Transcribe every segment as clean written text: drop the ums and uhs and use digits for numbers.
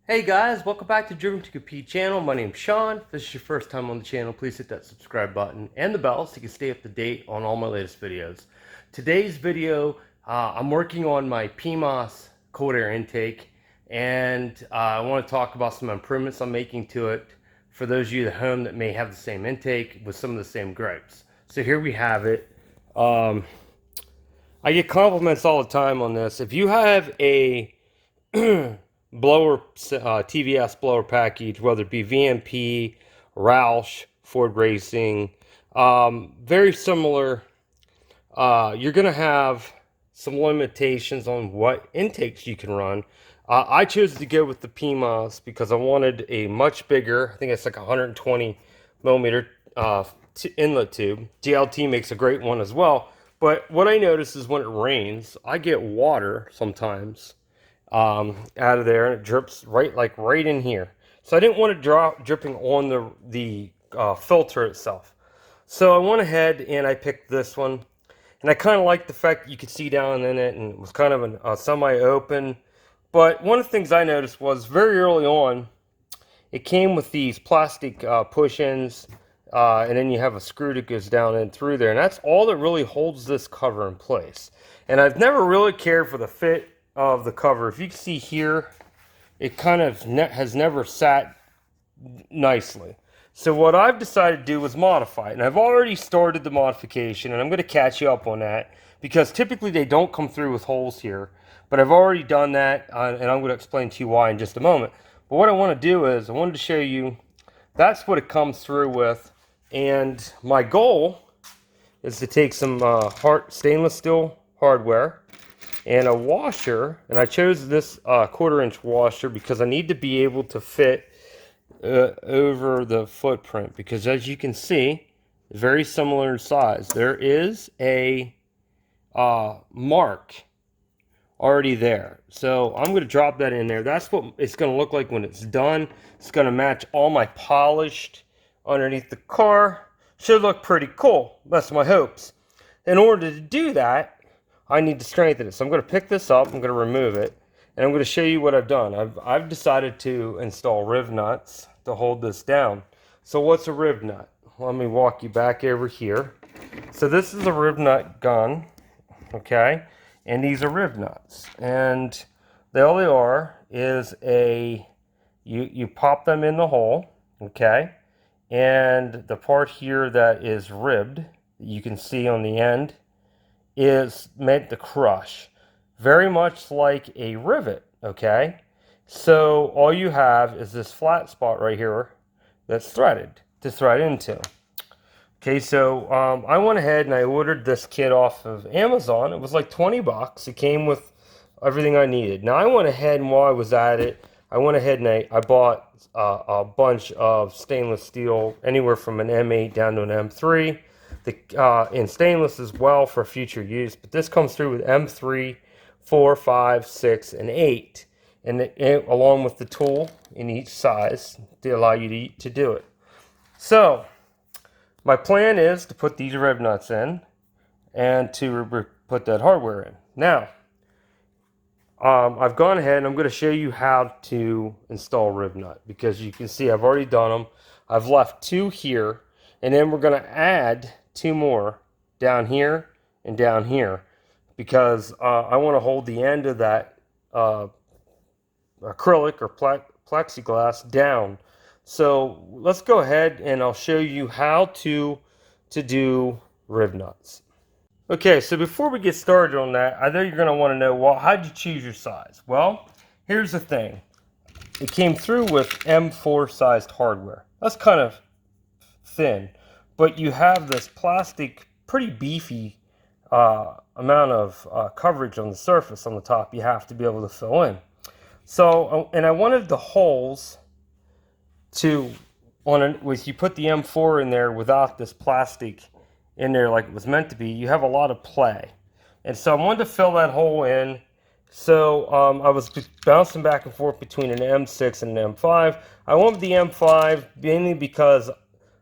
Hey guys, welcome back to Driven to Compete channel. My name's Sean. If this is your first time on the channel, please hit that subscribe button and the bell so you can stay up to date on all my latest videos. Today's video, I'm working on my PMAS cold air intake, and I want to talk about some improvements I'm making to it for those of you at home that may have the same intake with some of the same gripes. So here we have it. I get compliments all the time on this. If you have a blower, TVS blower package, whether it be VMP, Roush, Ford Racing, very similar. You're going to have some limitations on what intakes you can run. I chose to go with the PMAS because I wanted a much bigger, I think it's like 120 millimeter inlet tube. GLT makes a great one as well. But what I notice is when it rains, I get water sometimes out of there, and it drips right in here. So I didn't want it dripping on the filter itself. So I went ahead and I picked this one, and I kind of liked the fact that you could see down in it, and it was kind of a semi-open. But one of the things I noticed was very early on, it came with these plastic push-ins, and then you have a screw that goes down and through there, and that's all that really holds this cover in place. And I've never really cared for the fit of the cover. If you can see here, it kind of has never sat nicely. So what I've decided to do was modify it, and I've already started the modification, and I'm going to catch you up on that because typically they don't come through with holes here, but I've already done that, and I'm going to explain to you why in just a moment. But what I want to do is I wanted to show you that's what it comes through with, and my goal is to take some stainless steel hardware and a washer, and I chose this 1/4 inch washer because I need to be able to fit over the footprint, because as you can see, very similar in size. There is a mark already there, so I'm going to drop that in there. That's what it's going to look like when it's done. It's going to match all my polished underneath the car. Should look pretty cool. That's my hopes. In order to do that, I need to strengthen it. So I'm going to pick this up, I'm going to remove it, and I'm going to show you what I've done. I've decided to install rib nuts to hold this down. So what's a rib nut? Let me walk you back over here. So this is a rib nut gun, okay? And these are rib nuts. And all they are is you pop them in the hole, okay? And the part here that is ribbed, you can see on the end, is meant to crush, very much like a rivet, okay? So all you have is this flat spot right here that's threaded to thread into. Okay, so I went ahead and I ordered this kit off of Amazon. It was like 20 bucks. It came with everything I needed. Now I went ahead, and while I was at it, I went ahead and I bought a bunch of stainless steel, anywhere from an M8 down to an M3. In stainless as well for future use, but this comes through with M3, 4, 5, 6, and 8, and along with the tool in each size to allow you to do it. So my plan is to put these rib nuts in and to put that hardware in. Now I've gone ahead and I'm going to show you how to install rib nut, because you can see I've already done them. I've left 2 here, and then we're going to add 2 more down here and down here, because I want to hold the end of that acrylic or plexiglass down. So let's go ahead and I'll show you how to do rib nuts. Okay, so before we get started on that, I know you're going to want to know, well, how'd you choose your size? Well, here's the thing. It came through with M4 sized hardware. That's kind of thin, but you have this plastic, pretty beefy amount of coverage on the surface on the top you have to be able to fill in. So, and I wanted the holes to, if you put the M4 in there without this plastic in there like it was meant to be, you have a lot of play. And so I wanted to fill that hole in. So I was bouncing back and forth between an M6 and an M5. I wanted the M5 mainly because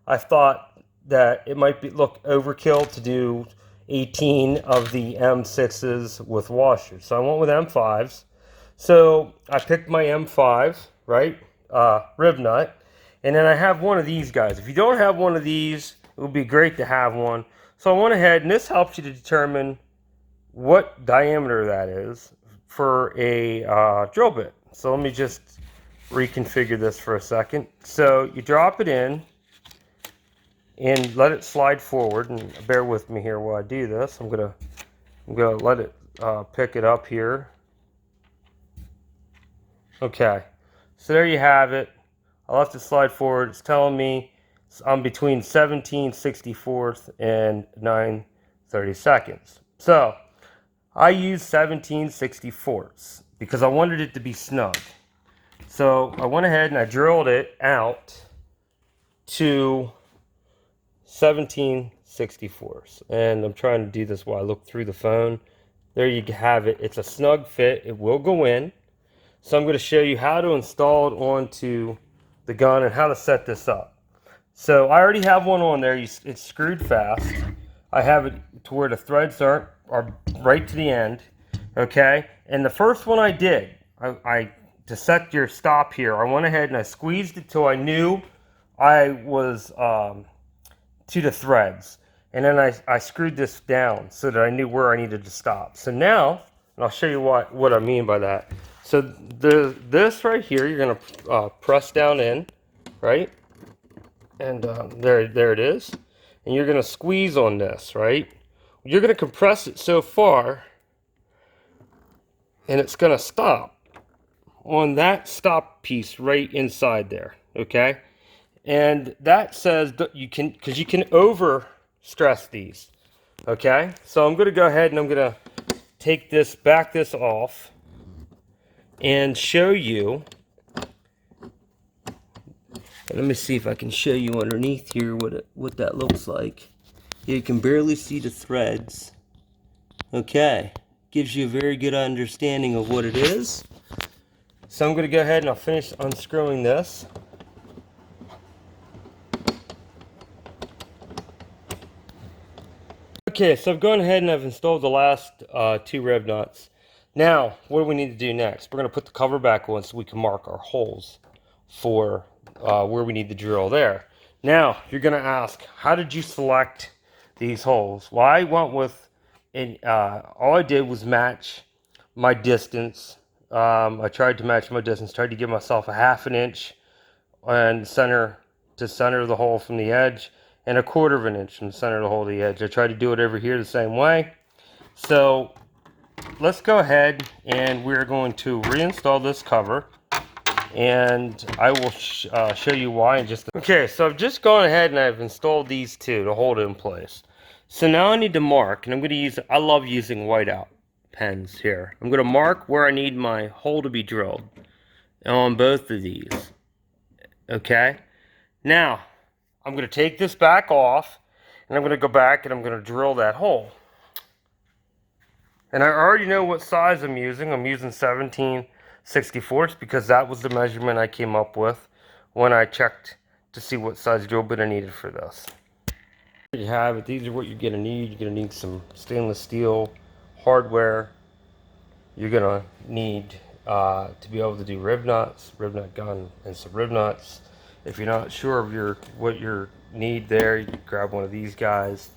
I thought that it might look overkill to do 18 of the M6s with washers. So I went with M5s. So I picked my M5 right? Rib nut. And then I have one of these guys. If you don't have one of these, it would be great to have one. So I went ahead, and this helps you to determine what diameter that is for a drill bit. So let me just reconfigure this for a second. So you drop it in and let it slide forward, and bear with me here while I do this. I'm gonna let it pick it up here. Okay, so there you have it. I left it slide forward. It's telling me I'm between 17/64 and 9/32. So I use 17/64 because I wanted it to be snug. So I went ahead and I drilled it out to 17/64. And I'm trying to do this while I look through the phone. There you have it. It's a snug fit. It will go in. So I'm going to show you how to install it onto the gun and how to set this up. So I already have one on there. It's screwed fast. I have it to where the threads are right to the end. Okay. And the first one I did, to set your stop here, I went ahead and I squeezed it till I knew I was to the threads. And then I screwed this down so that I knew where I needed to stop. So now, and I'll show you what I mean by that. So this right here, you're going to press down in, right? And there it is. And you're going to squeeze on this, right? You're going to compress it so far, and it's going to stop on that stop piece right inside there, okay? And that says that you can, because you can over stress these, okay? So I'm going to go ahead and I'm going to take this, back this off, and show you. Let me see if I can show you underneath here what that looks like. You can barely see the threads. Okay, gives you a very good understanding of what it is. So I'm going to go ahead and I'll finish unscrewing this. Okay, so I've gone ahead and I've installed the last 2 rib nuts. Now, what do we need to do next? We're going to put the cover back on so we can mark our holes for where we need to drill there. Now, you're going to ask, how did you select these holes? Well, I went with, all I did was match my distance. I tried to match my distance, tried to give myself a 1/2 inch and center to center the hole from the edge, and 1/4 inch from the center of the hole to the edge. I tried to do it over here the same way. So let's go ahead and we're going to reinstall this cover, and I will show you why in just a... Okay, so I've just gone ahead and I've installed these 2 to hold it in place. So now I need to mark, and I'm going to use, I love using whiteout pens here. I'm going to mark where I need my hole to be drilled on both of these. Okay, now I'm going to take this back off, and I'm going to go back and I'm going to drill that hole. And I already know what size I'm using. I'm using 17/64 because that was the measurement I came up with when I checked to see what size drill bit I needed for this. There you have it. These are what you're going to need. You're going to need some stainless steel hardware. You're going to need to be able to do rib nuts, rib nut gun, and some rib nuts. If you're not sure of what your need there, you can grab one of these guys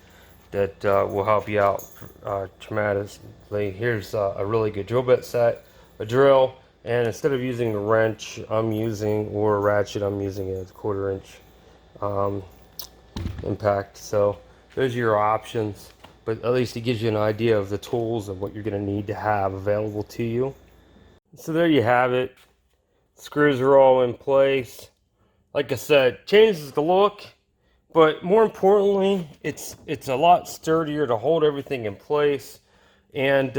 that will help you out tremendously. Here's a really good drill bit set, a drill, and instead of using a wrench, or a ratchet, I'm using a 1/4 inch impact. So those are your options, but at least it gives you an idea of the tools and what you're going to need to have available to you. So there you have it. Screws are all in place. Like I said, changes the look, but more importantly, it's a lot sturdier to hold everything in place. And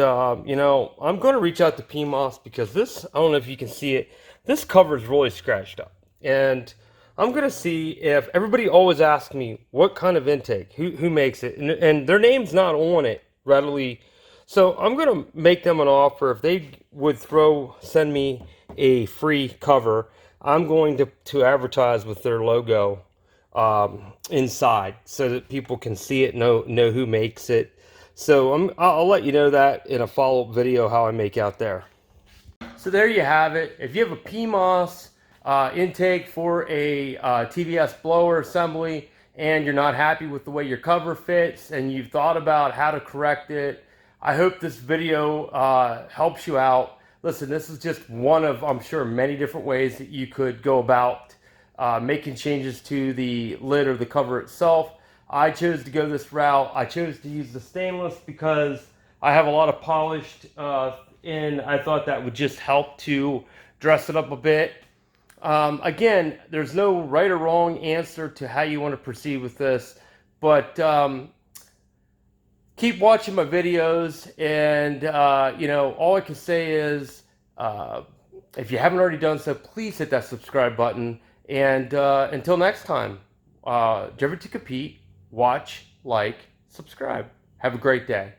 you know, I'm going to reach out to PMAS because this, I don't know if you can see it, this cover is really scratched up. And I'm going to see if, everybody always asks me what kind of intake, who makes it, and their name's not on it readily. So I'm going to make them an offer. If they would send me a free cover, I'm going to advertise with their logo inside so that people can see it, know who makes it. So I'll let you know that in a follow-up video how I make out there. So there you have it. If you have a PMAS intake for a TVS blower assembly, and you're not happy with the way your cover fits and you've thought about how to correct it, I hope this video helps you out. Listen, this is just one of, I'm sure, many different ways that you could go about making changes to the lid or the cover itself. I chose to go this route. I chose to use the stainless because I have a lot of polished and I thought that would just help to dress it up a bit. Again, there's no right or wrong answer to how you want to proceed with this, but keep watching my videos, and all I can say is if you haven't already done so, please hit that subscribe button, and until next time, driven to compete, watch, like, subscribe. Have a great day.